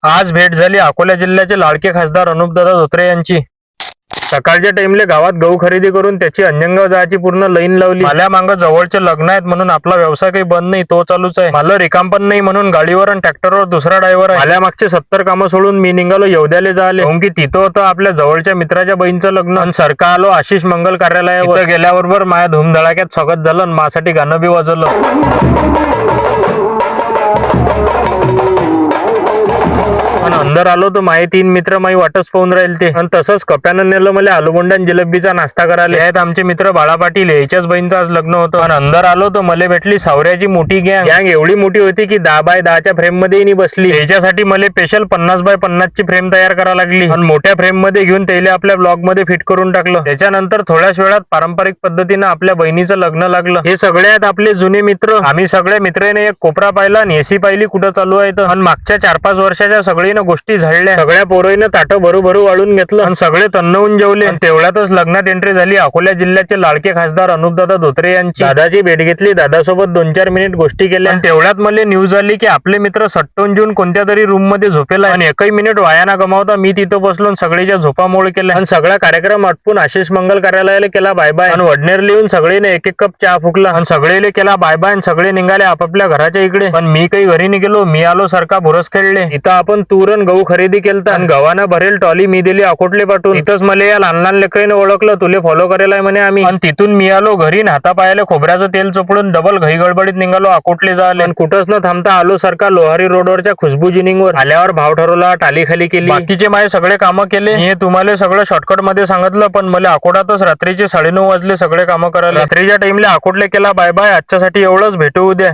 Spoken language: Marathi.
आज भेट झाली अकोला जिल्ह्याचे लाडके खासदार अनुपदादा धोत्रे यांची। सकाळच्या टाइमले गावात गहू खरेदी करून त्याची अंजनगाव जायची पूर्ण लाईन लावली। मला मागं जवळचे लग्न आहेत म्हणून आपला व्यवसाय काही बंद नाही, तो चालूच आहे। मला रिकाम पण नाही म्हणून गाडीवर आणि ट्रॅक्टरवर दुसरा ड्रायव्हर आहे। मला मागचे 70 कामं सोडून मी निघालो येवद्याले जायले, कारण की तिथं होतं आपल्या जवळच्या मित्राच्या बहिणीचं लग्न। आणि सरका आलो आशिष मंगल कार्यालयावर। तिथं गेल्याबरोबर माझ्या धूमधडाक्यात स्वागत झालं आणि माझ्यासाठी गाणं बी वाजवलं। अंदर आलो तर माझे 3 मित्र माई वाटच पाहून राहिले ते। आणि तसंच कप्यानं नेलं मला आलूबोंडा आणि जिलेबीचा नाश्ता करायला। आहेत आमचे मित्र बाळा पाटील, याच्याच बहिणीचं आज लग्न होतं। आणि अंदर आलो तर मला भेटली सावऱ्याची मोठी गँग एवढी मोठी होती की 10 बाय 10च्या फ्रेम मध्ये नाही बसली। याच्यासाठी मला स्पेशल 50 बाय 50 ची फ्रेम तयार करावी लागली आणि मोठ्या फ्रेम मध्ये घेऊन त्याला आपल्या ब्लॉग मध्ये फिट करून टाकलं। त्याच्यानंतर थोड्याच वेळात पारंपरिक पद्धतीने आपल्या बहिणीचं लग्न लागलं। हे सगळे आहेत आपले जुने मित्र। आम्ही सगळ्या मित्रांनी एक कोपरा पाहिला आणि एसी पाहिली कुठं चालू आहे तर। आणि मागच्या 4-5 वर्षाच्या सगळीनं गोष्टी झाडल्या। सगळ्या पोराईनं ताटं भरू वाढून घेतलं आणि सगळे तन्नवून जेवले। तेवढ्यातच लग्नात एंट्री झाली अकोला जिल्ह्याचे लाडके खासदार अनुपदादा धोत्रे यांची। दादाची भेट घेतली, दादासोबत 2-4 मिनिट गोष्टी केल्या। आणि तेवढ्यात मला न्यूज आली की आपले मित्र सट्टून जेवून कोणत्या तरी रूम मध्ये झोपेला आणि एकही मिनिट वाया न गमावता मी तिथं बसलो सगळ्याच्या झोपामोळ केल्या। आणि सगळा कार्यक्रम आटपून आशिष मंगल कार्यालयाला केला बाय बाय आणि वडनेर लिहून सगळेने एक कप चहा फुकला आणि सगळेले केला बाय बाय आणि सगळे निघाले आपापल्या घराच्या इकडे। पण मी काही घरी नाही गेलो, मी आलो सरका भुरस खेळले। इथं आपण तूर गहू खरेदी केलता आणि गव्हानं भरेल ट्रॉली मी दिली अकोटले पाठवून। इथंच मला या लहान लेकराने ओळखलं, तुले फॉलो करायला म्हणे आम्ही। आणि तिथून मी आलो घरी हाता पायाला खोबऱ्याचं तेल चोपडून डबल घाई गडबडीत निघालो अकोटले जायला। आणि कुठंच न थांबता आलो सरका लोहारी रोडवरच्या खुशबू जिनिंगवर। आल्यावर भाव ठरवला, टाली खाली केली, बाकीचे माझे सगळे कामं केले। हे तुम्हाला सगळं शॉर्टकट मध्ये सांगितलं, पण मला अकोटातच रात्रीचे 9:30 वाजले सगळे कामं करायला। रात्रीच्या टाइमला अकोटले केला बाय बाय। आजच्यासाठी एवढंच, भेटू उद्या।